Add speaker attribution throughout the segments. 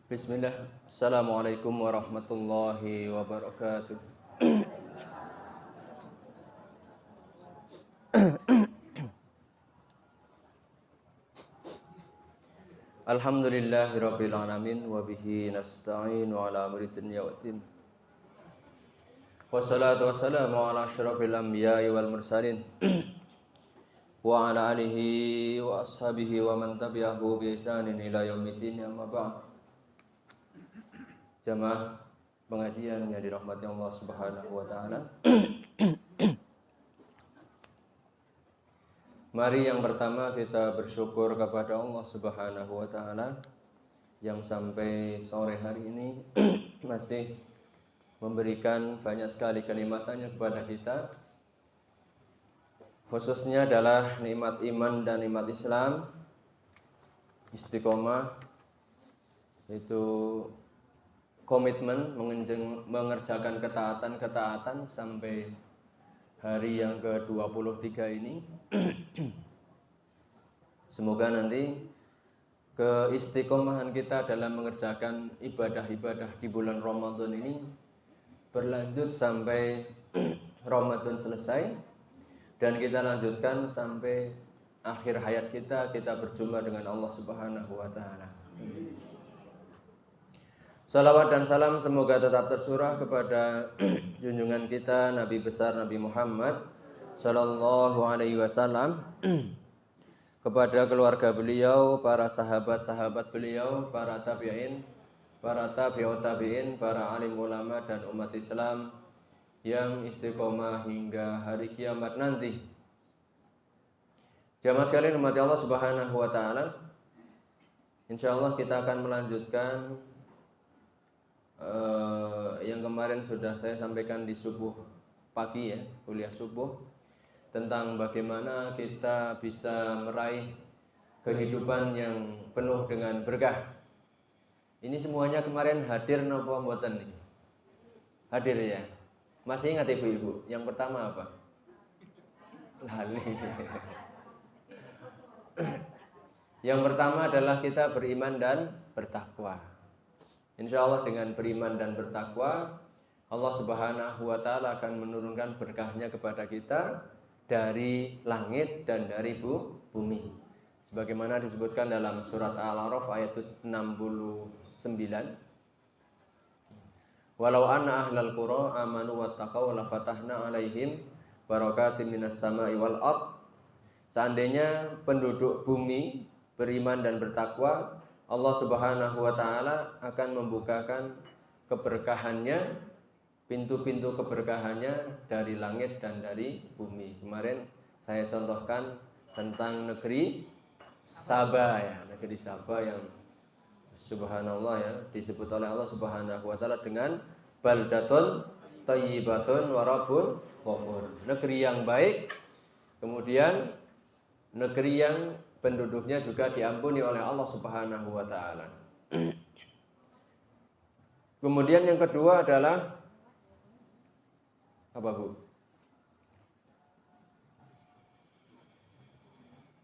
Speaker 1: Bismillah. Assalamualaikum warahmatullahi wabarakatuh. Alhamdulillahirabbil alamin wa bihi nasta'in wa ala amri dunya waddin. Wassalatu wassalamu ala asyrafil anbiya'i wal mursalin wa ala alihi wa ashabihi wa man tabi'ahu bi ihsanin ila yaumiddin, amma ba'd. Jamaah pengajian yang dirahmati Allah Subhanahu wa taala. Mari yang pertama kita bersyukur kepada Allah Subhanahu wa taala yang sampai sore hari ini masih memberikan banyak sekali kenikmatannya kepada kita. Khususnya adalah nikmat iman dan nikmat Islam, istiqomah, itu komitmen mengerjakan ketaatan sampai hari yang ke-23 ini. Semoga nanti keistiqomahan kita dalam mengerjakan ibadah-ibadah di bulan Ramadan ini berlanjut sampai Ramadan selesai, dan kita lanjutkan sampai akhir hayat kita berjumpa dengan Allah Subhanahu wa taala. Salawat dan salam semoga tetap tercurah kepada junjungan kita Nabi besar Nabi Muhammad sallallahu alaihi wasallam, kepada keluarga beliau, para sahabat-sahabat beliau, para tabi'in, para tabi'ut tabi'in, para alim ulama dan umat Islam yang istiqomah hingga hari kiamat nanti. Jamaah sekalian umat Allah Subhanahu wa taala, insyaallah kita akan melanjutkan yang kemarin sudah saya sampaikan di subuh pagi ya, kuliah subuh, tentang bagaimana kita bisa meraih kehidupan yang penuh dengan berkah. Ini semuanya kemarin hadir napa mboten nih? Hadir ya. Masih ingat ibu-ibu? Yang pertama apa? Lali. Yang pertama adalah kita beriman dan bertakwa. Insya Allah dengan beriman dan bertakwa, Allah Subhanahu wa taala akan menurunkan berkahnya kepada kita dari langit dan dari bumi. Sebagaimana disebutkan dalam surat Al-A'raf ayat 69. Walau anna ahlal qura amanu wattaqau la fatahna alaihim barakatim minas sama'i wal ard. Seandainya penduduk bumi beriman dan bertakwa, Allah Subhanahu wa taala akan membukakan keberkahannya, pintu-pintu keberkahannya dari langit dan dari bumi. Kemarin saya contohkan tentang negeri Sabah ya, negeri Sabah yang subhanallah ya, disebut oleh Allah Subhanahu wa taala dengan baldatun thayyibatun wa rabbun ghafur. Negeri yang baik, kemudian negeri yang penduduknya juga diampuni oleh Allah Subhanahu wa taala. Kemudian yang kedua adalah apa, Bu?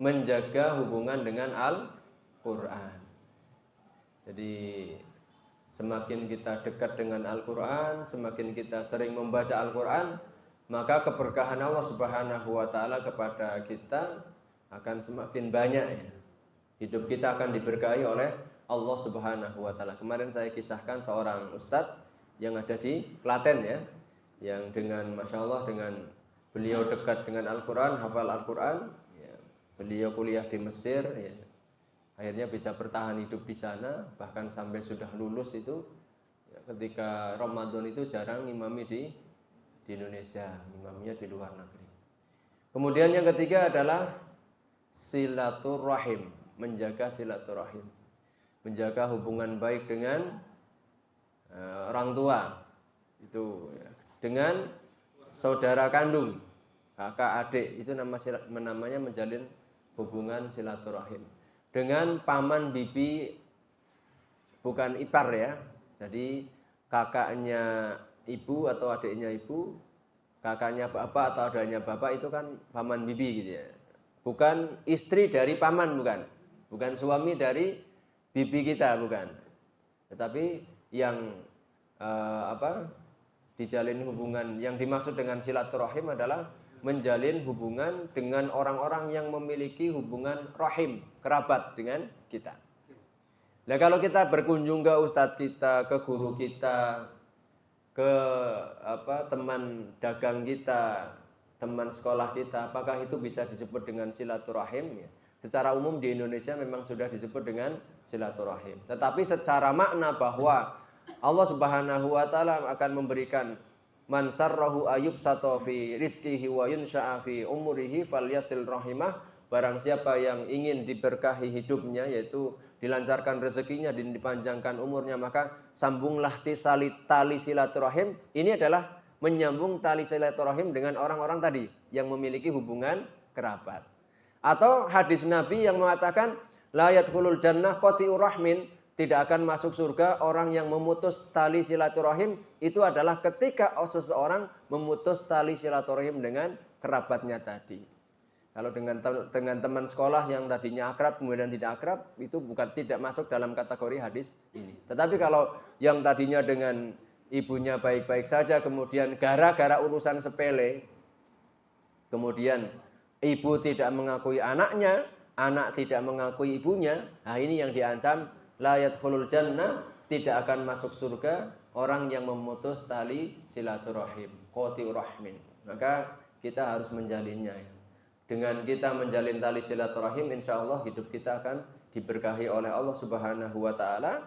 Speaker 1: Menjaga hubungan dengan Al-Qur'an. Jadi semakin kita dekat dengan Al-Qur'an, semakin kita sering membaca Al-Qur'an, maka keberkahan Allah Subhanahu wa taala kepada kita akan semakin banyak ya. Hidup kita akan diberkahi oleh Allah Subhanahu wa taala. Kemarin saya kisahkan seorang ustadz yang ada di Klaten ya, yang dengan Masya Allah dengan beliau dekat dengan Al-Quran, hafal Al-Quran ya. Beliau kuliah di Mesir ya. Akhirnya bisa bertahan hidup di sana, bahkan sampai sudah lulus itu ya, ketika Ramadan itu jarang ngimami di Indonesia, ngimaminya di luar negeri. Kemudian yang ketiga adalah silaturahim, menjaga silaturahim, menjaga hubungan baik dengan orang tua itu ya. Dengan saudara kandung, kakak adik, itu namanya menjalin hubungan silaturahim. Dengan paman bibi, bukan ipar ya, jadi kakaknya ibu atau adiknya ibu, kakaknya bapak atau adiknya bapak, itu kan paman bibi gitu ya. Bukan istri dari paman, bukan suami dari bibi kita, bukan. Tetapi yang dijalin hubungan, yang dimaksud dengan silaturahim adalah menjalin hubungan dengan orang-orang yang memiliki hubungan rahim, kerabat dengan kita. Nah, kalau kita berkunjung ke ustadz kita, ke guru kita, ke teman dagang kita, teman sekolah kita, apakah itu bisa disebut dengan silaturahim? Ya. Secara umum di Indonesia memang sudah disebut dengan silaturahim. Tetapi secara makna bahwa Allah Subhanahu wa taala akan memberikan man sarrahu ayub fi rizqihi wa yunsha'a fi umurihi falyasil rahimah. Barang siapa yang ingin diberkahi hidupnya, yaitu dilancarkan rezekinya dan dipanjangkan umurnya, maka sambunglah tali silaturahim. Ini adalah menyambung tali silaturahim dengan orang-orang tadi yang memiliki hubungan kerabat. Atau hadis Nabi yang mengatakan la yadkhulul jannah qati'ur rahmin, tidak akan masuk surga orang yang memutus tali silaturahim. Itu adalah ketika seseorang memutus tali silaturahim dengan kerabatnya tadi. Kalau dengan teman sekolah yang tadinya akrab kemudian tidak akrab, itu tidak masuk dalam kategori hadis ini. Tetapi kalau yang tadinya dengan ibunya baik-baik saja, kemudian gara-gara urusan sepele, kemudian ibu tidak mengakui anaknya, anak tidak mengakui ibunya, nah ini yang diancam la yadkhulul jannah, tidak akan masuk surga orang yang memutus tali silaturahim, qati'ur rahmin. Maka kita harus menjalinnya. Dengan kita menjalin tali silaturahim, insya Allah hidup kita akan diberkahi oleh Allah Subhanahu wa taala.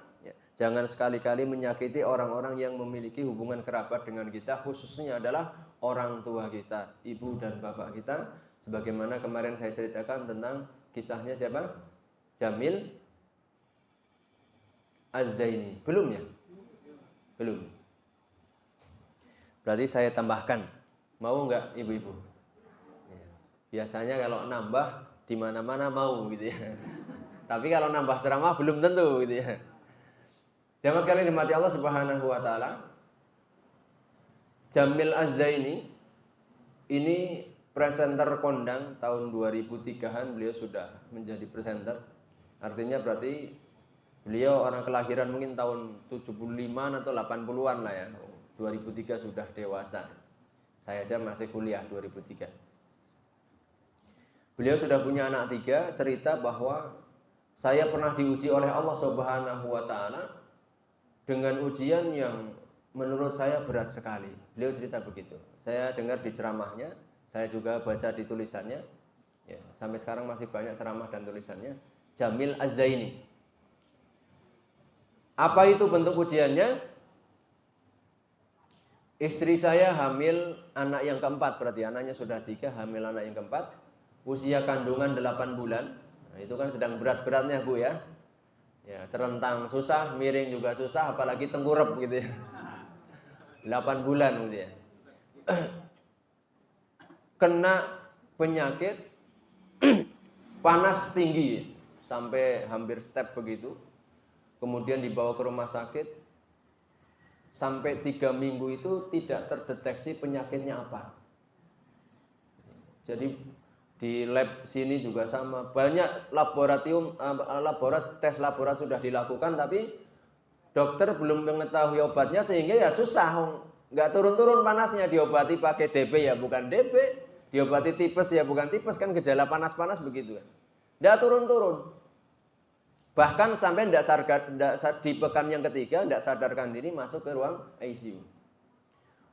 Speaker 1: Jangan sekali-kali menyakiti orang-orang yang memiliki hubungan kerabat dengan kita, khususnya adalah orang tua kita, ibu dan bapak kita. Sebagaimana kemarin saya ceritakan tentang kisahnya siapa? Jamil Az-Zaini. Belum ya? Belum. Berarti saya tambahkan. Mau enggak ibu-ibu? Biasanya kalau nambah di mana-mana mau gitu ya. Tapi kalau nambah ceramah belum tentu gitu ya. Jamaah sekalian dimati Allah Subhanahu wa taala. Jamil Az-Zaini ini presenter kondang tahun 2003-an beliau sudah menjadi presenter. Artinya berarti beliau orang kelahiran mungkin tahun 75 atau 80-an lah ya. 2003 sudah dewasa. Saya aja masih kuliah 2003. Beliau sudah punya anak 3, cerita bahwa saya pernah diuji oleh Allah Subhanahu wa taala dengan ujian yang menurut saya berat sekali. Beliau cerita begitu. Saya dengar di ceramahnya, saya juga baca di tulisannya. Ya, sampai sekarang masih banyak ceramah dan tulisannya. Jamil Az-Zaini. Apa itu bentuk ujiannya? Istri saya hamil anak yang keempat, berarti anaknya sudah 3, hamil anak yang keempat, usia kandungan 8 bulan. Nah, itu kan sedang berat-beratnya Bu ya. Ya, terentang susah, miring juga susah, apalagi tengkurap gitu ya. 8 bulan gitu ya. Kena penyakit panas tinggi sampai hampir step begitu. Kemudian dibawa ke rumah sakit, sampai 3 minggu itu tidak terdeteksi penyakitnya apa. Jadi di lab sini juga sama, banyak tes laborat sudah dilakukan, tapi dokter belum mengetahui obatnya, sehingga ya susah, nggak turun-turun panasnya. Diobati pakai DB ya bukan DB, diobati tipes ya bukan tipes, kan gejala panas-panas begitu kan, nggak turun-turun. Bahkan sampai di pekan yang ketiga tidak sadarkan diri, masuk ke ruang ICU.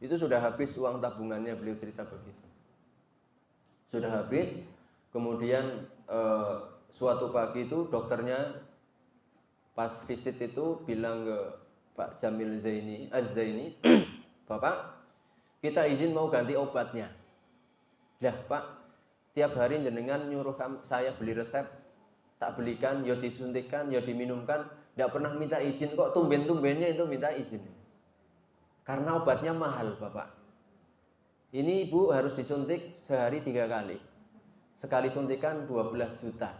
Speaker 1: Itu sudah habis uang tabungannya, beliau cerita begitu. Sudah habis. Kemudian suatu pagi itu dokternya pas visit itu bilang ke Pak Jamil Az-Zaini, Bapak, kita izin mau ganti obatnya. Lah Pak, tiap hari jenengan nyuruh saya beli resep, tak belikan, ya disuntikkan, ya diminumkan, tidak pernah minta izin, kok tumben-tumbennya itu minta izin. Karena obatnya mahal Bapak. Ini Ibu harus disuntik sehari 3 kali. Sekali suntikan 12 juta.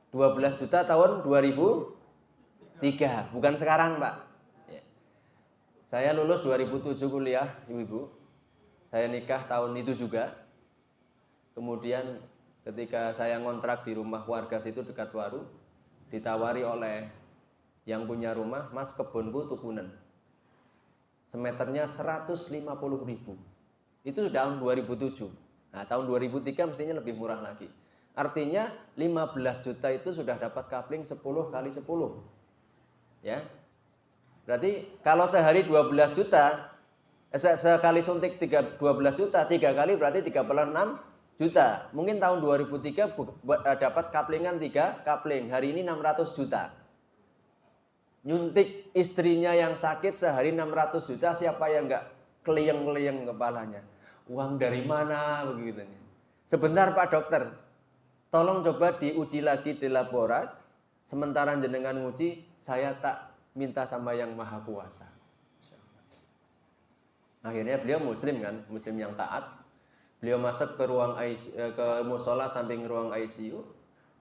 Speaker 1: 12 juta tahun 2003, bukan sekarang Pak. Ya. Saya lulus 2007 kuliah, Ibu-ibu. Saya nikah tahun itu juga. Kemudian ketika saya ngontrak di rumah warga situ dekat Waru, ditawari oleh yang punya rumah, "Mas, kebunku tukunen. Semeternya 150.000." Itu tahun 2007. Nah, tahun 2003 mestinya lebih murah lagi. Artinya 15 juta itu sudah dapat kapling 10 kali 10. Ya. Berarti kalau sehari 12 juta, sekali suntik 12 juta, 3 kali berarti 36 juta. Mungkin tahun 2003 dapat kaplingan 3 kapling. Hari ini 600 juta. Nyuntik istrinya yang sakit sehari 600 juta, siapa yang enggak keliyeng-keliyeng kepalanya? Uang dari mana begitu. Sebentar Pak Dokter, tolong coba diuji lagi di laborat. Sementara jenengan nguji, saya tak minta sama yang maha kuasa. Akhirnya beliau muslim kan, muslim yang taat. Beliau masuk ke ruang ICU, ke musola samping ruang ICU.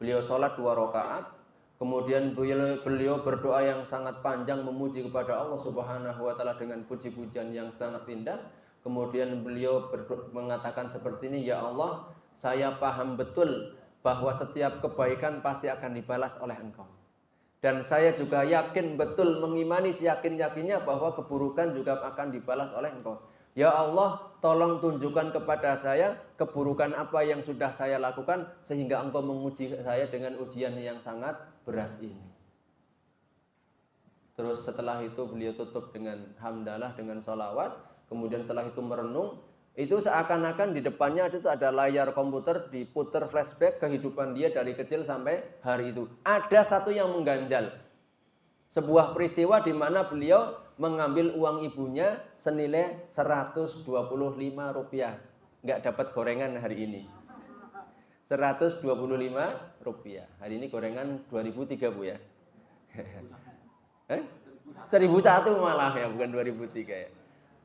Speaker 1: Beliau sholat 2 rakaat. Kemudian beliau berdoa yang sangat panjang memuji kepada Allah Subhanahu wa taala dengan puji-pujian yang sangat indah. Kemudian beliau mengatakan seperti ini, "Ya Allah, saya paham betul bahwa setiap kebaikan pasti akan dibalas oleh Engkau. Dan saya juga yakin betul, mengimani seyakin-yakinnya bahwa keburukan juga akan dibalas oleh Engkau. Ya Allah, tolong tunjukkan kepada saya keburukan apa yang sudah saya lakukan sehingga Engkau menguji saya dengan ujian yang sangat berat ini." Terus setelah itu beliau tutup dengan hamdalah, dengan sholawat. Kemudian setelah itu merenung. Itu seakan-akan di depannya itu ada layar komputer, diputer flashback kehidupan dia dari kecil sampai hari itu. Ada satu yang mengganjal. Sebuah peristiwa di mana beliau mengambil uang ibunya senilai 125 rupiah. Nggak dapat gorengan hari ini. 125 rupiah. Hari ini gorengan 2003 Bu ya. 1001 malah ya, bukan 2003 ya.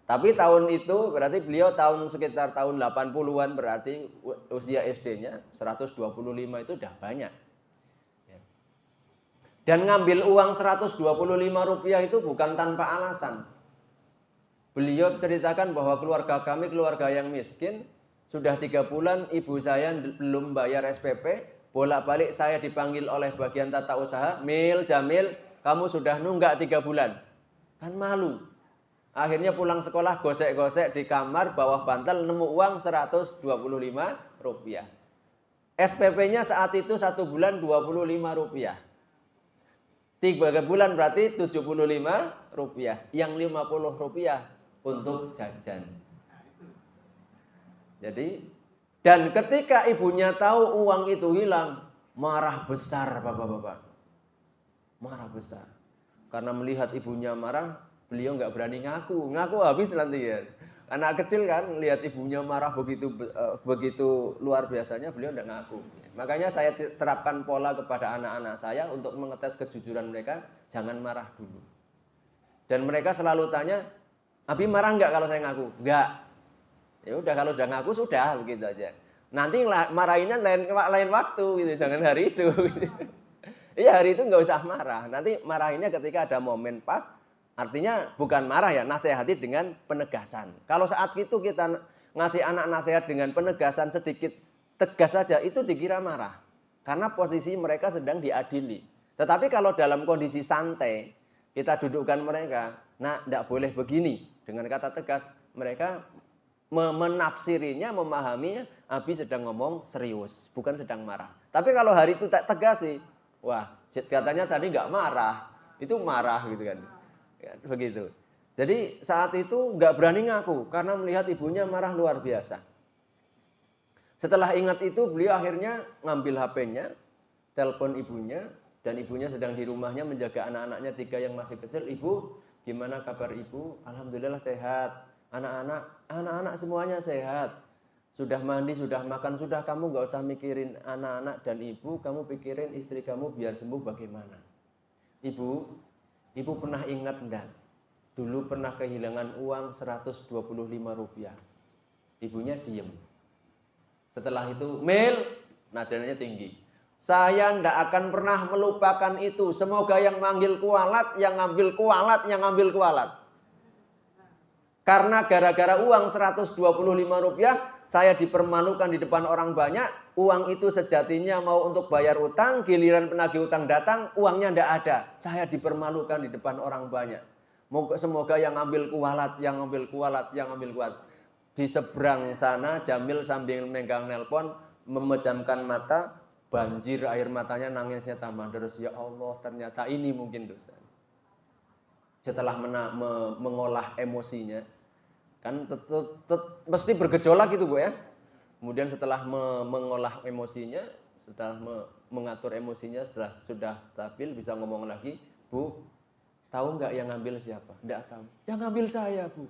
Speaker 1: Tapi tahun itu berarti beliau sekitar tahun 80-an, berarti usia SD-nya 125 itu udah banyak. Dan ngambil uang 125 rupiah itu bukan tanpa alasan. Beliau ceritakan bahwa keluarga kami keluarga yang miskin. Sudah 3 bulan ibu saya belum bayar SPP. Bolak-balik saya dipanggil oleh bagian tata usaha. "Mil, Jamil, kamu sudah nunggak 3 bulan. Kan malu." Akhirnya pulang sekolah gosek-gosek di kamar bawah bantal nemu uang 125 rupiah. SPP-nya saat itu 1 bulan 25 rupiah. 3 bulan berarti 75 rupiah. Yang 50 rupiah untuk jajan. Jadi, dan ketika ibunya tahu uang itu hilang, marah besar bapak-bapak. Marah besar. Karena melihat ibunya marah, beliau nggak berani ngaku habis nanti ya. Anak kecil kan lihat ibunya marah begitu luar biasanya, beliau nggak ngaku. Makanya saya terapkan pola kepada anak-anak saya untuk mengetes kejujuran mereka, jangan marah dulu. Dan mereka selalu tanya, "Abi marah nggak kalau saya ngaku?" "Nggak." Ya udah, kalau sudah ngaku sudah, begitu aja. Nanti marahinnya lain waktu gitu, jangan hari itu. Iya, hari itu nggak usah marah. Nanti marahinnya ketika ada momen pas. Artinya bukan marah ya, nasihati dengan penegasan. Kalau saat itu kita ngasih anak nasihat dengan penegasan sedikit tegas saja, itu dikira marah. Karena posisi mereka sedang diadili. Tetapi kalau dalam kondisi santai, kita dudukkan mereka, "Nah, tidak boleh begini." Dengan kata tegas, mereka menafsirinya, memahaminya, Abi sedang ngomong serius, bukan sedang marah. Tapi kalau hari itu tak tegas sih, wah, katanya tadi nggak marah, itu marah gitu kan. Ya, begitu. Jadi saat itu nggak berani ngaku karena melihat ibunya marah luar biasa. Setelah ingat itu beliau akhirnya ngambil HP-nya, telepon ibunya, dan ibunya sedang di rumahnya menjaga anak-anaknya 3 yang masih kecil. "Ibu, gimana kabar ibu?" "Alhamdulillah sehat. Anak-anak semuanya sehat. Sudah mandi, sudah makan, sudah, kamu nggak usah mikirin anak-anak dan ibu, kamu pikirin istri kamu biar sembuh bagaimana. Ibu pernah ingat enggak? Dulu pernah kehilangan uang 125 rupiah. Ibunya diem. Setelah itu, "Mil," nadanya tinggi, "saya enggak akan pernah melupakan itu. Semoga yang manggil kualat, yang ngambil kualat, yang ngambil kualat." Karena gara-gara uang 125 rupiah, saya dipermalukan di depan orang banyak, uang itu sejatinya mau untuk bayar utang, giliran penagih utang datang, uangnya tidak ada. Saya dipermalukan di depan orang banyak. Semoga yang ambil kualat, yang ambil kualat, yang ambil kualat. Di seberang sana Jamil sambil megang nelpon, memejamkan mata, banjir air matanya, nangisnya tambah terus. Ya Allah, ternyata ini mungkin dosa. Setelah mengolah emosinya, kan mesti bergejolak gitu Bu ya. Kemudian setelah mengolah emosinya, setelah mengatur emosinya, setelah sudah stabil, bisa ngomong lagi, Bu, tahu nggak yang ngambil siapa? Nggak tahu. Yang ngambil saya Bu,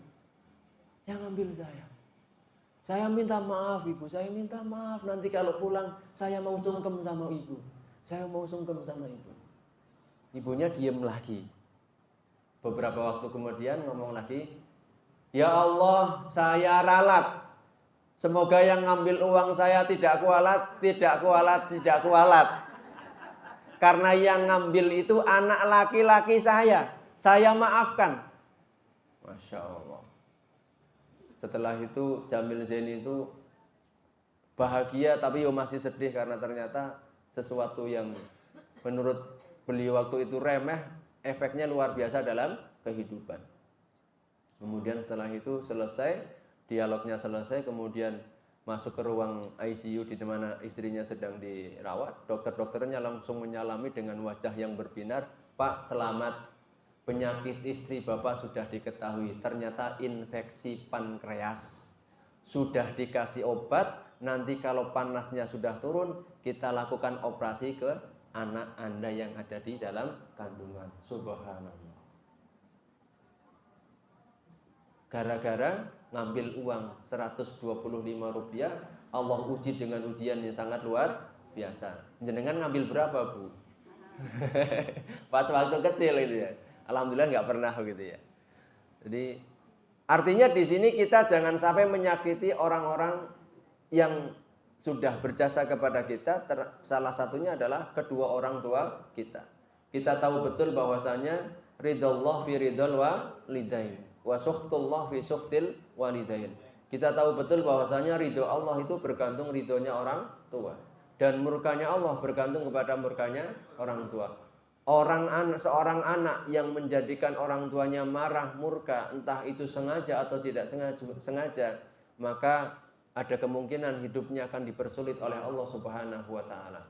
Speaker 1: yang ngambil saya. Saya minta maaf Ibu, saya minta maaf. Nanti kalau pulang saya mau sungkem sama Ibu. Saya mau sungkem sama Ibu. Ibunya diem lagi. Beberapa waktu kemudian ngomong lagi, ya Allah, saya ralat. Semoga yang ngambil uang saya tidak kualat, tidak kualat, tidak kualat. Karena yang ngambil itu anak laki-laki saya maafkan. Masya Allah. Setelah itu Jamil Zaini itu bahagia tapi masih sedih karena ternyata sesuatu yang menurut beliau waktu itu remeh, efeknya luar biasa dalam kehidupan. Kemudian setelah itu selesai, dialognya selesai, kemudian masuk ke ruang ICU di mana istrinya sedang dirawat. Dokter-dokternya langsung menyalami dengan wajah yang berbinar, Pak selamat, penyakit istri Bapak sudah diketahui, ternyata infeksi pankreas. Sudah dikasih obat, nanti kalau panasnya sudah turun, kita lakukan operasi ke anak Anda yang ada di dalam kandungan. Subhanallah. Gara-gara ngambil uang 125 rupiah, Allah uji dengan ujian yang sangat luar biasa. Jenengan ngambil berapa Bu? Pas waktu kecil itu ya. Alhamdulillah nggak pernah begitu ya. Jadi artinya di sini kita jangan sampai menyakiti orang-orang yang sudah berjasa kepada kita. Salah satunya adalah kedua orang tua kita. Kita tahu betul bahwasanya ridallah fi ridal walidain wa sukhtullah fi sukhtil walidain. Kita tahu betul bahwasanya ridho Allah itu bergantung ridhonya orang tua, dan murkanya Allah bergantung kepada murkanya orang tua. Seorang anak yang menjadikan orang tuanya marah, murka, entah itu sengaja atau tidak sengaja, maka ada kemungkinan hidupnya akan dipersulit oleh Allah Subhanahu wa taala.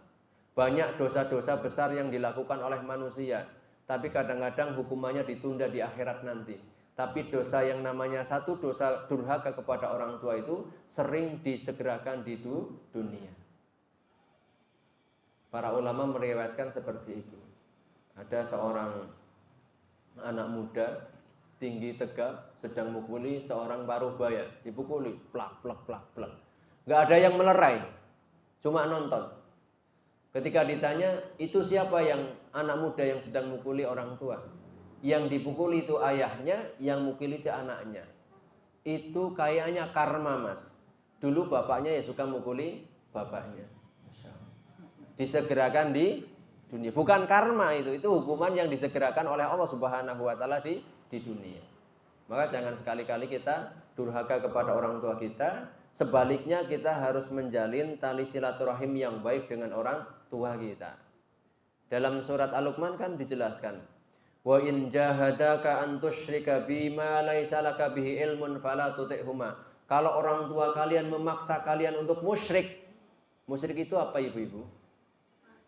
Speaker 1: Banyak dosa-dosa besar yang dilakukan oleh manusia, tapi kadang-kadang hukumannya ditunda di akhirat nanti. Tapi dosa yang namanya satu dosa durhaka kepada orang tua itu sering disegerakan di dunia. Para ulama meriwayatkan seperti itu. Ada seorang anak muda tinggi tegap sedang mukuli seorang parubaya, dipukuli plak plak plak plak. Enggak ada yang melerai, cuma nonton. Ketika ditanya, itu siapa yang anak muda yang sedang mukuli orang tua? Yang dipukuli itu ayahnya, yang mukuli itu anaknya. Itu kayaknya karma Mas. Dulu bapaknya ya suka mukuli bapaknya. Disegerakan di dunia. Bukan karma itu hukuman yang disegerakan oleh Allah Subhanahu wa taala di dunia. Maka jangan sekali-kali kita durhaka kepada orang tua kita. Sebaliknya kita harus menjalin tali silaturahim yang baik dengan orang tua kita. Dalam surat Al-Luqman kan dijelaskan, wa in jahadaka an tusyrika bima laisa laka bihi ilmun fala tuti'huma. Kalau orang tua kalian memaksa kalian untuk musyrik. Musyrik itu apa ibu-ibu?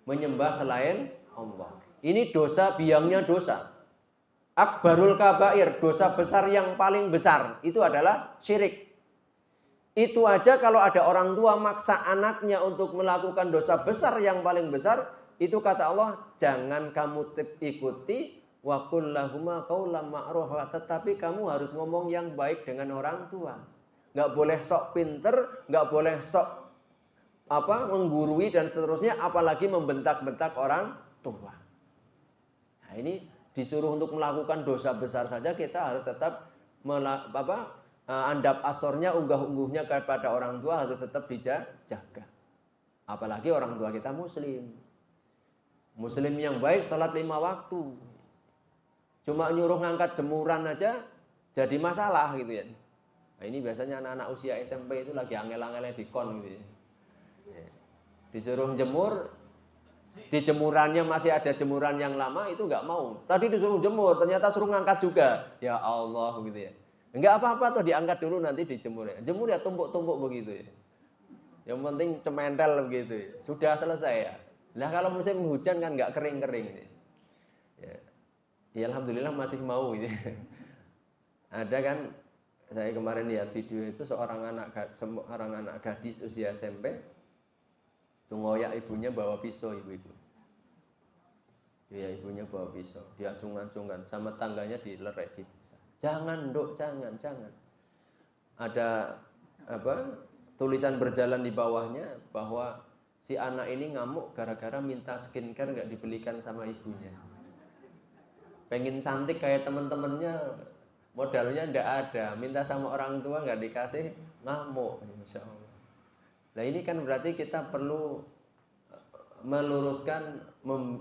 Speaker 1: Menyembah selain Allah. Ini dosa, biangnya dosa. Akbarul kabair, dosa besar yang paling besar, itu adalah syirik. Itu aja kalau ada orang tua maksa anaknya untuk melakukan dosa besar yang paling besar, itu kata Allah, jangan kamu ikuti, wa qul lahuma qaulan ma'rufa, tetapi kamu harus ngomong yang baik dengan orang tua. Enggak boleh sok pinter, enggak boleh sok menggurui dan seterusnya, apalagi membentak-bentak orang tua. Nah, ini disuruh untuk melakukan dosa besar saja, kita harus tetap andap asornya, unggah-ungguhnya kepada orang tua harus tetap dijaga. Apalagi orang tua kita muslim. Muslim yang baik, salat 5 waktu. Cuma nyuruh ngangkat jemuran aja jadi masalah gitu ya. Nah, ini biasanya anak-anak usia SMP itu lagi angel-angelnya dikon gitu ya. Disuruh jemur, di jemurannya masih ada jemuran yang lama itu nggak mau. Tadi disuruh jemur, ternyata suruh ngangkat juga. Ya Allah gitu ya. Enggak apa-apa tuh diangkat dulu nanti dijemur ya. Jemur ya tumpuk-tumpuk begitu ya. Yang penting cementel begitu ya. Sudah selesai ya. Nah kalau musim hujan kan nggak kering-kering ya. Ya alhamdulillah masih mau gitu ya. Ada kan saya kemarin lihat video itu seorang anak gadis usia SMP itu ngoyak ibunya bawa pisau ibu-ibu. Ya ibunya bawa pisau, diacung-acungkan sama tangganya dilerek dipisah. Jangan, Dok, jangan. Ada tulisan berjalan di bawahnya bahwa si anak ini ngamuk gara-gara minta skincare nggak dibelikan sama ibunya. Pengen cantik kayak teman-temannya, modalnya nggak ada, minta sama orang tua nggak dikasih, ngamuk, insya Allah. Nah ini kan berarti kita perlu meluruskan,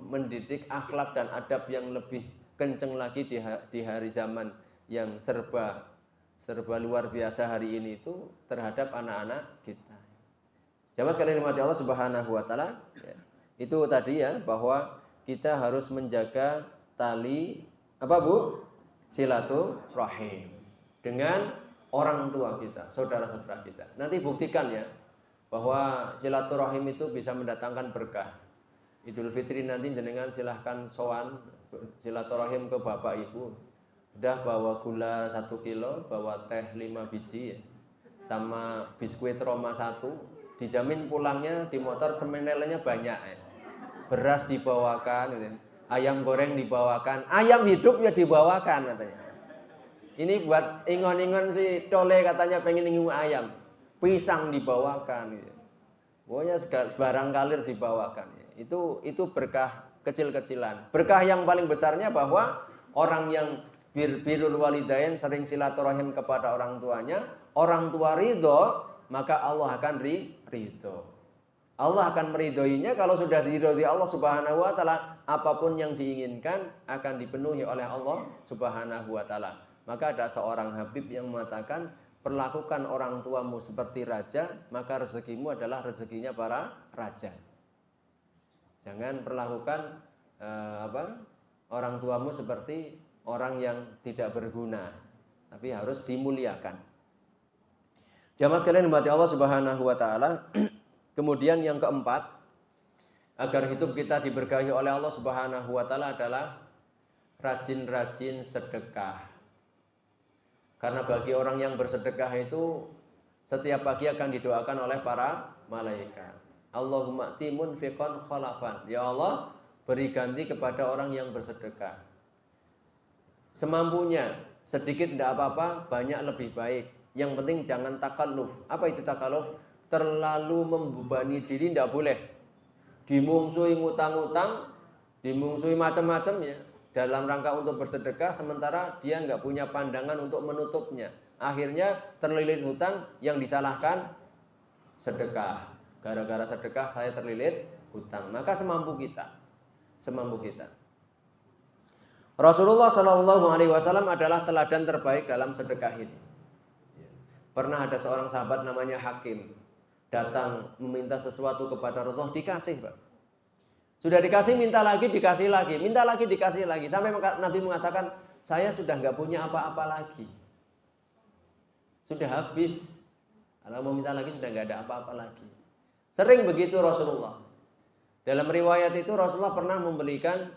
Speaker 1: mendidik akhlak dan adab yang lebih kenceng lagi di hari zaman yang serba luar biasa hari ini itu terhadap anak-anak kita. Jamaah sekalian dimati Allah Subhanahu wa taala, ya. Itu tadi ya bahwa kita harus menjaga tali apa Bu? Silaturahim dengan orang tua kita, saudara-saudara kita. Nanti buktikan ya bahwa silaturahim itu bisa mendatangkan berkah. Idul Fitri nanti jenengan silahkan sowan silaturahim ke bapak ibu. Udah bawa gula 1 kilo, bawa teh 5 biji ya. Sama biskuit Roma 1. Dijamin pulangnya di motor cemenelnya banyak ya. Beras dibawakan gitu. Ayam goreng dibawakan, ayam hidup ya dibawakan katanya. Ini buat ingon-ingon si Tole katanya pengen ngingu ayam. Pisang dibawakan gitu. Pokoknya sebarang kalir dibawakan. Itu berkah kecil-kecilan. Berkah yang paling besarnya bahwa orang yang birrul walidain sering silaturahim kepada orang tuanya, orang tua ridho, maka Allah akan ridho. Allah akan meridhoinya kalau sudah diridhoi Allah Subhanahu wa taala, apapun yang diinginkan akan dipenuhi oleh Allah Subhanahu wa taala. Maka ada seorang habib yang mengatakan, perlakukan orang tuamu seperti raja, maka rezekimu adalah rezekinya para raja. Jangan perlakukan orang tuamu seperti orang yang tidak berguna, tapi harus dimuliakan. Jamaah sekalian dimati Allah Subhanahu wa taala. Kemudian yang keempat, agar hidup kita diberkahi oleh Allah Subhanahu wa taala adalah rajin-rajin sedekah. Karena bagi orang yang bersedekah itu setiap pagi akan didoakan oleh para malaikat. Allahumma timun fiqon khalafan. Ya Allah, beri ganti kepada orang yang bersedekah. Semampunya, sedikit tidak apa-apa, banyak lebih baik. Yang penting jangan takalluf. Apa itu takalluf? Terlalu membebani diri tidak boleh. Dimungsuhi ngutang-ngutang, dimungsuhi macam-macam ya, dalam rangka untuk bersedekah, sementara dia nggak punya pandangan untuk menutupnya. Akhirnya terlilit hutang, yang disalahkan sedekah. Gara-gara sedekah saya terlilit hutang. Maka semampu kita. Rasulullah Shallallahu Alaihi Wasallam adalah teladan terbaik dalam sedekah ini. Pernah ada seorang sahabat namanya Hakim datang meminta sesuatu kepada Rasulullah, dikasih Pak. Sudah dikasih, minta lagi, dikasih lagi, minta lagi, dikasih lagi. Sampai Nabi mengatakan, saya sudah nggak punya apa-apa lagi. Sudah habis. Kalau mau minta lagi sudah nggak ada apa-apa lagi. Sering begitu Rasulullah. Dalam riwayat itu Rasulullah pernah memberikan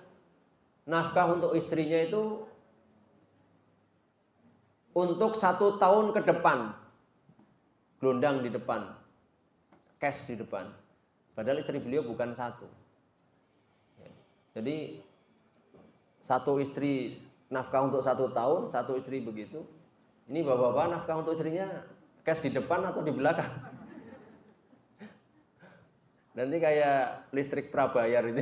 Speaker 1: nafkah untuk istrinya itu untuk 1 tahun ke depan. Gelondang di depan. Cash di depan. Padahal istri beliau bukan 1. Jadi 1 istri nafkah untuk 1 tahun, 1 istri begitu. Ini bapak-bapak nafkah untuk istrinya cash di depan atau di belakang? Nanti kayak listrik prabayar itu.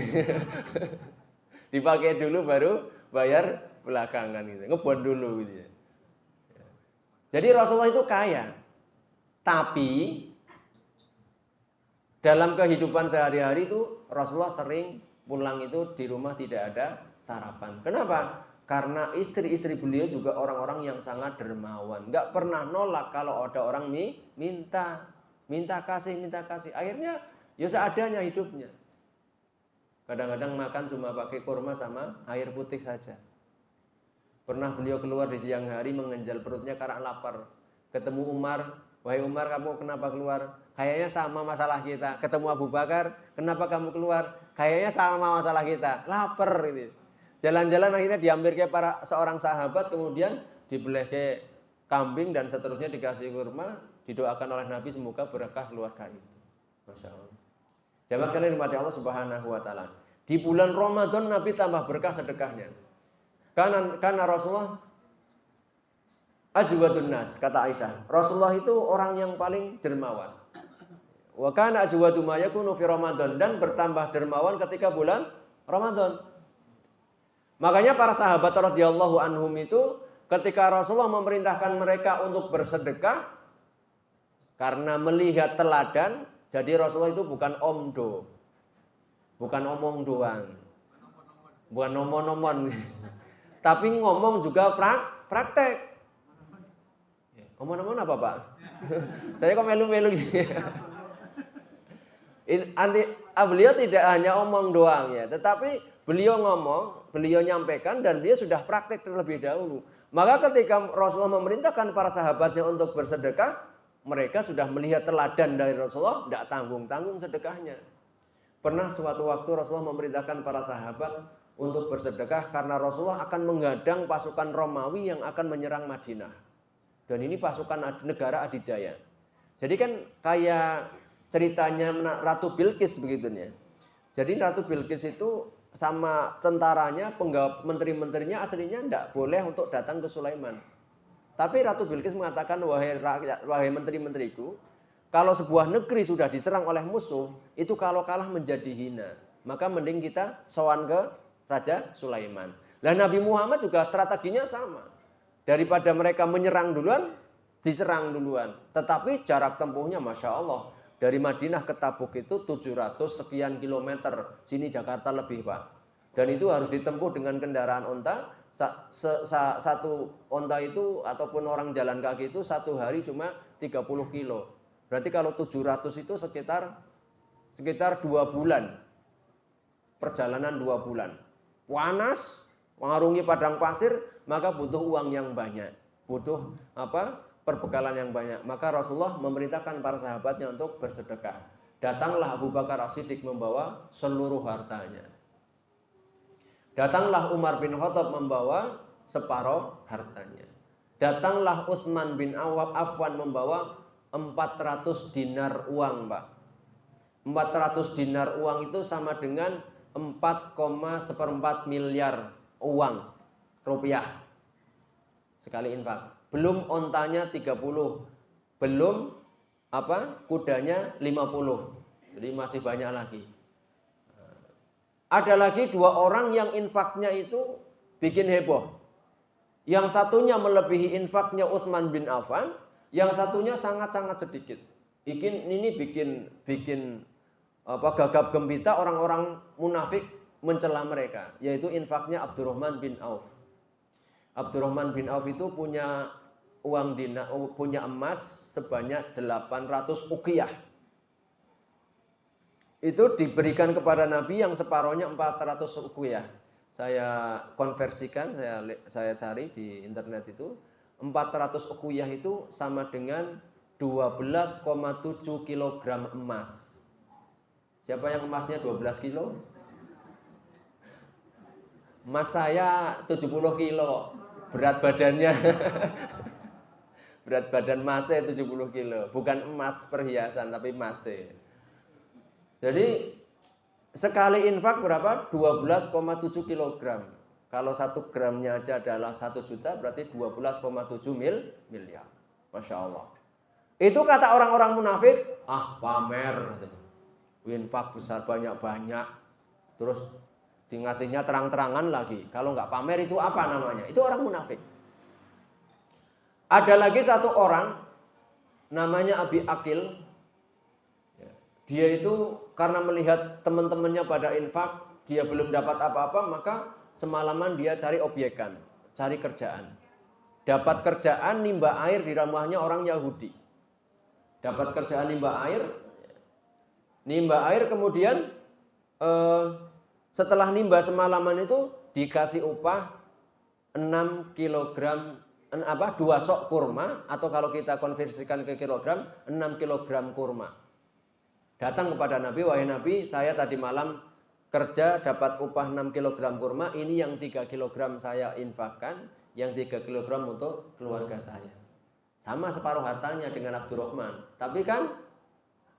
Speaker 1: Dipakai dulu baru bayar belakangan gitu. Ngebon dulu gitu ya. Jadi Rasulullah itu kaya. Tapi dalam kehidupan sehari-hari itu Rasulullah sering pulang itu di rumah tidak ada sarapan. Kenapa? Karena istri-istri beliau juga orang-orang yang sangat dermawan. Nggak pernah nolak kalau ada orang minta. Minta kasih. Akhirnya ya seadanya hidupnya. Kadang-kadang makan cuma pakai kurma sama air putih saja. Pernah beliau keluar di siang hari mengenjal perutnya karena lapar. Ketemu Umar, wahai Umar, kamu kenapa keluar? Kayaknya sama masalah kita. Ketemu Abu Bakar, kenapa kamu keluar? Kayaknya sama masalah kita. Lapar ini. Jalan-jalan akhirnya diambil ke para seorang sahabat, kemudian dibelah ke kambing dan seterusnya dikasih kurma, didoakan oleh Nabi semoga berkah keluarga itu. Masya Allah. Jamaah sekalian dimati Allah Subhanahu Wa Taala. Di bulan Ramadan Nabi tambah berkah sedekahnya. Karena Rasulullah ajwadun nas, kata Aisyah. Rasulullah itu orang yang paling dermawan. Wa kana ajwadu ma yakunu fi Ramadan, dan bertambah dermawan ketika bulan Ramadan. Makanya para sahabat radhiyallahu anhum itu ketika Rasulullah memerintahkan mereka untuk bersedekah karena melihat teladan, jadi Rasulullah itu bukan omdo. Bukan omong doang. Bukan nomon-nomon. Tapi ngomong juga praktek. Omong-omong apa, Pak? Saya kok melu-melu gitu. Beliau tidak hanya omong doang ya, tetapi beliau ngomong, beliau nyampaikan dan dia sudah praktek terlebih dahulu. Maka ketika Rasulullah memerintahkan para sahabatnya untuk bersedekah, mereka sudah melihat teladan dari Rasulullah, tidak tanggung-tanggung sedekahnya. Pernah suatu waktu Rasulullah memerintahkan para sahabat untuk bersedekah karena Rasulullah akan menghadang pasukan Romawi yang akan menyerang Madinah. Dan ini pasukan negara adidaya. Jadi kan kayak ceritanya Ratu Bilqis begitunya. Jadi Ratu Bilqis itu sama tentaranya, menteri-menterinya aslinya tidak boleh untuk datang ke Sulaiman. Tapi Ratu Bilqis mengatakan, wahai menteri-menteriku, kalau sebuah negeri sudah diserang oleh musuh, itu kalau kalah menjadi hina. Maka mending kita sowan ke Raja Sulaiman. Lah Nabi Muhammad juga strateginya sama. Daripada mereka menyerang duluan, diserang duluan. Tetapi jarak tempuhnya Masya Allah. Dari Madinah ke Tabuk itu 700 sekian kilometer. Sini Jakarta lebih, Pak. Dan itu harus ditempuh dengan kendaraan onta. Satu onta itu ataupun orang jalan kaki itu satu hari cuma 30 kilo. Berarti kalau 700 itu sekitar 2 bulan. Perjalanan 2 bulan. Panas, mengarungi padang pasir, maka butuh uang yang banyak. Butuh perbekalan yang banyak. Maka Rasulullah memerintahkan para sahabatnya untuk bersedekah. Datanglah Abu Bakar As-Siddiq membawa seluruh hartanya. Datanglah Umar bin Khattab membawa separuh hartanya. Datanglah Utsman bin Affan membawa 400 dinar uang, Pak. 400 dinar uang itu sama dengan 4,14 miliar uang rupiah sekali infak. Belum ontanya 30, belum kudanya 50. Jadi masih banyak lagi. Ada lagi 2 orang yang infaknya itu bikin heboh. Yang satunya melebihi infaknya Utsman bin Affan, yang satunya sangat-sangat sedikit. Ini bikin gagap gembita orang-orang munafik mencela mereka, yaitu infaknya Abdurrahman bin Auf. Abdurrahman bin Auf itu punya punya emas sebanyak 800 uqiyah. Itu diberikan kepada Nabi yang separohnya 400 uqiyah. Saya konversikan, saya cari di internet itu 400 uqiyah itu sama dengan 12,7 kilogram emas. Siapa yang emasnya 12 kilo? Emas saya 70 kilo. Berat badannya berat badan emasnya 70 kilo. Bukan emas perhiasan tapi emasnya. Jadi sekali infak berapa? 12,7 kilogram. Kalau 1 gramnya aja adalah 1 juta, berarti 12,7 miliar. Masya Allah. Itu kata orang-orang munafik, pamer. Infak besar banyak-banyak. Terus ngasihnya terang-terangan lagi. Kalau nggak pamer itu apa namanya? Itu orang munafik. Ada lagi satu orang, namanya Abi Akil. Dia itu karena melihat teman-temannya pada infak, dia belum dapat apa-apa, maka semalaman dia cari obyekan, cari kerjaan. Dapat kerjaan nimba air di rumahnya orang Yahudi. Dapat kerjaan nimba air kemudian setelah nimba semalaman itu dikasih upah 6 kilogram 2 sok kurma, atau kalau kita konversikan ke kilogram 6 kilogram kurma. Datang kepada Nabi, wahai Nabi, saya tadi malam kerja dapat upah 6 kilogram kurma, ini yang 3 kilogram saya infakkan, yang 3 kilogram untuk keluarga saya. Sama separuh hartanya dengan Abdurrahman, tapi kan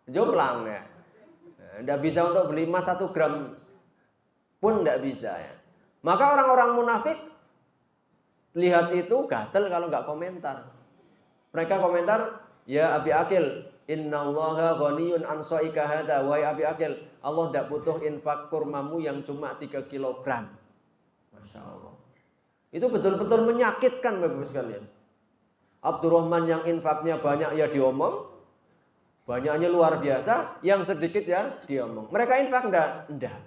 Speaker 1: jomplang ya. Tidak bisa untuk beli emas 1 gram pun tidak bisa ya. Maka orang-orang munafik lihat itu gatel kalau nggak komentar. Mereka komentar, ya Abi Akil, innallaha ghaniyun an sa'ika hadza, wahai Abi Akil, Allah tidak butuh infak kurmamu yang cuma 3 kilogram. Masya Allah. Itu betul-betul menyakitkan Bapak sekalian. Abdurrahman yang infaknya banyak ya diomong, banyaknya luar biasa, yang sedikit ya diomong. Mereka infak enggak.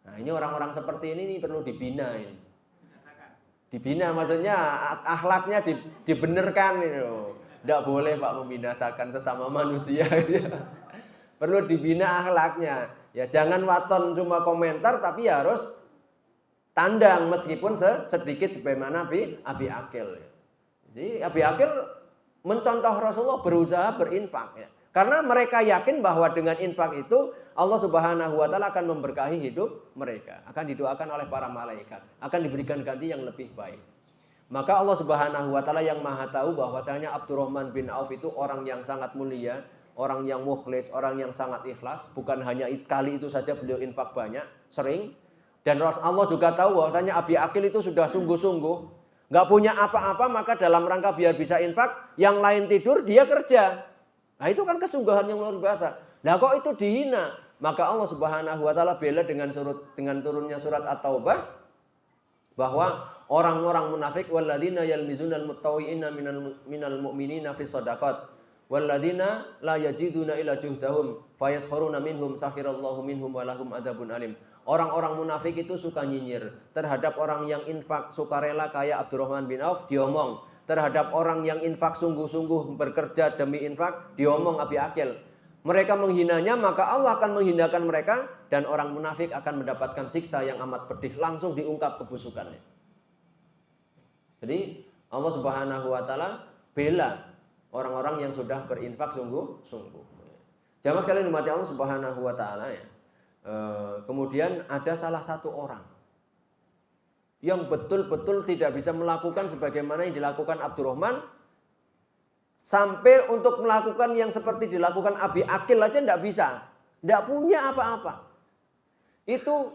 Speaker 1: Nah ini orang-orang seperti ini perlu dibina ini. Dibina maksudnya akhlaknya dibenerkan itu. Tidak boleh Pak membinasakan sesama manusia. Perlu dibina akhlaknya. Ya jangan waton cuma komentar, tapi harus tandang meskipun sedikit sebagaimana Abi Akil. Jadi Abi Akil mencontoh Rasulullah berusaha berinfak ya. Karena mereka yakin bahwa dengan infak itu Allah Subhanahu wa taala akan memberkahi hidup mereka, akan didoakan oleh para malaikat, akan diberikan ganti yang lebih baik. Maka Allah Subhanahu wa taala yang Maha tahu bahwasanya Abdurrahman bin Auf itu orang yang sangat mulia, orang yang mukhlis, orang yang sangat ikhlas, bukan hanya kali itu saja beliau infak banyak, sering. Dan Allah juga tahu bahwasanya Abi Akil itu sudah sungguh-sungguh, nggak punya apa-apa, maka dalam rangka biar bisa infak, yang lain tidur dia kerja. Nah itu kan kesungguhan yang luar biasa. Nah kok itu dihina? Maka Allah Subhanahu wa taala bela dengan turunnya surat At-Taubah bahwa orang-orang munafik walladzina yalmizunal muttawwi'ina minal mu'minina fis shadaqat walladzina la yajiduna illa juhdahum fayaskharuna minhum sakhirallahu minhum walahum adzabun alim. Orang-orang munafik itu suka nyinyir terhadap orang yang infak sukarela kayak Abdurrahman bin Auf, diomong. Terhadap orang yang infak sungguh-sungguh bekerja demi infak, diomong Abi Akil. Mereka menghinanya, maka Allah akan menghinakan mereka, dan orang munafik akan mendapatkan siksa yang amat pedih, langsung diungkap kebusukannya. Jadi Allah Subhanahu wa taala bela orang-orang yang sudah berinfak sungguh-sungguh. Jamaah sekalian dimati Allah Subhanahu wa taala ya. Kemudian ada salah satu orang yang betul-betul tidak bisa melakukan sebagaimana yang dilakukan Abdurrahman, sampai untuk melakukan yang seperti dilakukan Abi Akil aja tidak bisa, tidak punya apa-apa. Itu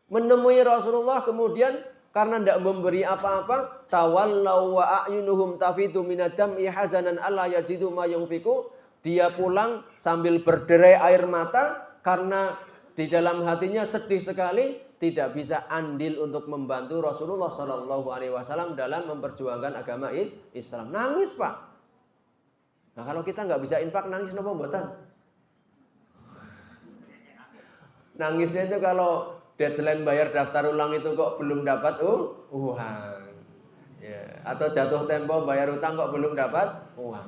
Speaker 1: menemui Rasulullah, kemudian karena tidak memberi apa-apa, tawallau wa a'yunuhum tafidu minad dam'i hazanan alla yajidu ma yunfiqu, dia pulang sambil berderai air mata karena di dalam hatinya sedih sekali, tidak bisa andil untuk membantu Rasulullah Shallallahu Alaihi Wasallam dalam memperjuangkan agama Islam. Nangis Pak. Nah kalau kita nggak bisa infak, nangis kenapa mboten? Nangisnya itu kalau deadline bayar daftar ulang itu kok belum dapat uang, ya. Atau jatuh tempo bayar utang kok belum dapat uang.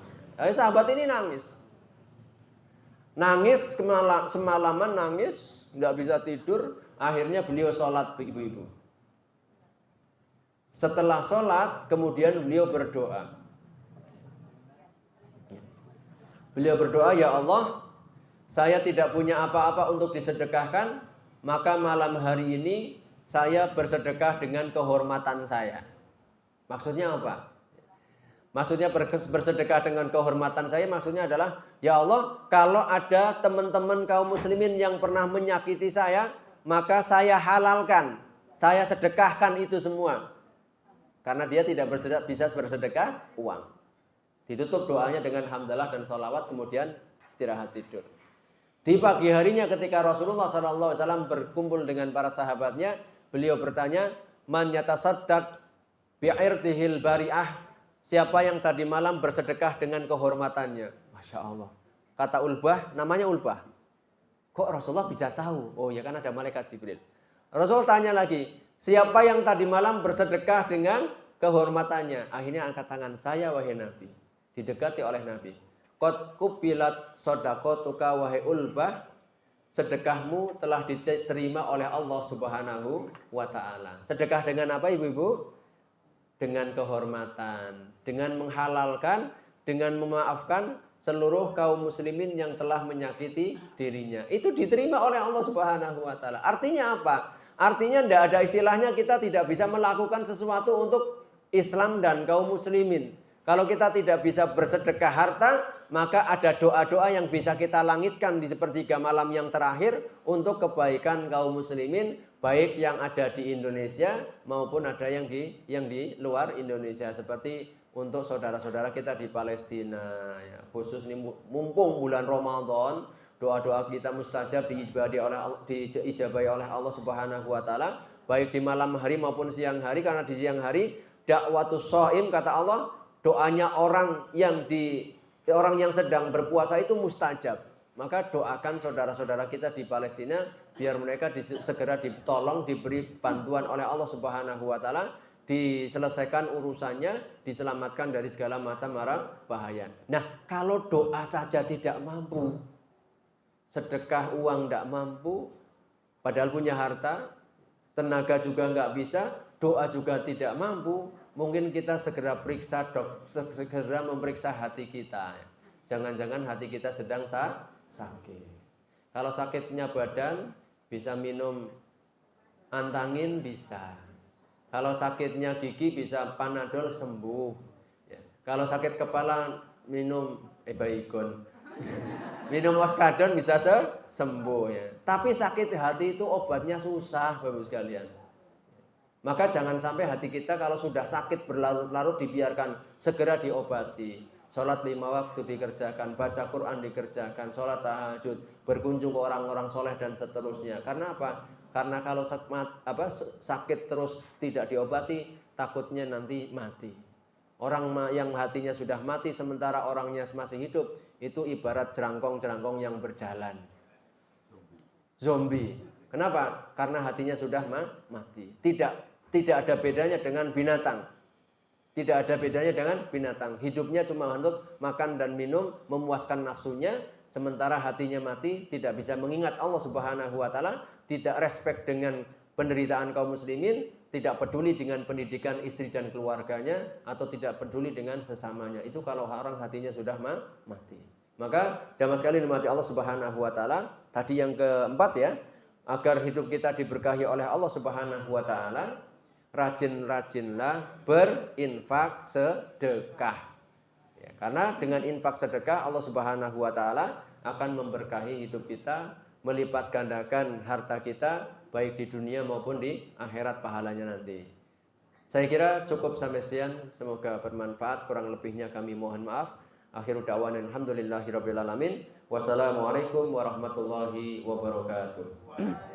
Speaker 1: Sahabat ini nangis semalaman nangis, nggak bisa tidur. Akhirnya beliau sholat ibu-ibu. Setelah sholat kemudian beliau berdoa. Beliau berdoa, ya Allah, saya tidak punya apa-apa untuk disedekahkan, maka malam hari ini saya bersedekah dengan kehormatan saya. Maksudnya apa? Maksudnya bersedekah dengan kehormatan saya, maksudnya adalah, ya Allah, kalau ada teman-teman kaum muslimin yang pernah menyakiti saya, maka saya halalkan, saya sedekahkan itu semua. Karena dia tidak bisa bersedekah uang. Ditutup doanya dengan hamdalah dan sholawat, kemudian istirahat tidur. Di pagi harinya ketika Rasulullah SAW berkumpul dengan para sahabatnya, beliau bertanya, man yatasaddaq bi'irdihil bari'ah, siapa yang tadi malam bersedekah dengan kehormatannya. Masya Allah. Kata Ulbah, namanya Ulbah. Kok Rasulullah bisa tahu? Oh ya kan ada malaikat Jibril. Rasul tanya lagi, Siapa yang tadi malam bersedekah dengan kehormatannya? Akhirnya angkat tangan, saya wahai Nabi. Didekati oleh Nabi. Qad kubilat shadaqatuka wahai Ulbah. Sedekahmu telah diterima oleh Allah Subhanahu wa taala. Sedekah dengan apa Ibu-ibu? Dengan kehormatan, dengan menghalalkan, dengan memaafkan seluruh kaum muslimin yang telah menyakiti dirinya. Itu diterima oleh Allah Subhanahu wa taala. Artinya apa? Artinya tidak ada istilahnya kita tidak bisa melakukan sesuatu untuk Islam dan kaum muslimin. Kalau kita tidak bisa bersedekah harta, maka ada doa-doa yang bisa kita langitkan di sepertiga malam yang terakhir untuk kebaikan kaum muslimin, baik yang ada di Indonesia maupun ada yang di luar Indonesia, seperti untuk saudara-saudara kita di Palestina ya. Khusus ini mumpung bulan Ramadan, doa-doa kita mustajab diijabahi oleh Allah Subhanahu wa taala, baik di malam hari maupun siang hari, karena di siang hari dakwatus shaim kata Allah, doanya orang yang sedang berpuasa itu mustajab. Maka doakan saudara-saudara kita di Palestina biar mereka segera ditolong, diberi bantuan oleh Allah Subhanahu wa taala, diselesaikan urusannya, diselamatkan dari segala macam mara bahaya. Nah, kalau doa saja tidak mampu, sedekah uang tidak mampu, padahal punya harta, tenaga juga nggak bisa, doa juga tidak mampu, mungkin kita segera segera memeriksa hati kita. Jangan-jangan hati kita sedang sakit. Kalau sakitnya badan, bisa minum antangin bisa. Kalau sakitnya gigi bisa Panadol sembuh. Ya. Kalau sakit kepala minum Baygon. Minum Oskadon bisa sembuh ya. Tapi sakit hati itu obatnya susah, Bapak sekalian. Maka jangan sampai hati kita kalau sudah sakit berlarut-larut dibiarkan, segera diobati. Sholat 5 waktu dikerjakan, baca Quran dikerjakan, sholat tahajud, berkunjung ke orang-orang soleh dan seterusnya. Karena apa? Karena kalau sakit terus tidak diobati, takutnya nanti mati. Orang yang hatinya sudah mati sementara orangnya masih hidup, itu ibarat jerangkong-jerangkong yang berjalan. Zombie. Kenapa? Karena hatinya sudah mati. Tidak ada bedanya dengan binatang. Tidak ada bedanya dengan binatang. Hidupnya cuma untuk makan dan minum, memuaskan nafsunya, sementara hatinya mati, tidak bisa mengingat Allah Subhanahu wa taala, tidak respect dengan penderitaan kaum muslimin, tidak peduli dengan pendidikan istri dan keluarganya, atau tidak peduli dengan sesamanya. Itu kalau orang hatinya sudah mati. Maka jamaah sekalian dimati Allah Subhanahu wa taala, tadi yang keempat ya, agar hidup kita diberkahi oleh Allah Subhanahu wa taala, rajin-rajinlah berinfak sedekah. Ya, karena dengan infak sedekah Allah Subhanahu wa taala akan memberkahi hidup kita, melipat gandakan harta kita baik di dunia maupun di akhirat pahalanya nanti. Saya kira cukup sampai sekian, semoga bermanfaat, kurang lebihnya kami mohon maaf. Akhiru da'wana alhamdulillahirabbil alamin. Wassalamualaikum warahmatullahi wabarakatuh.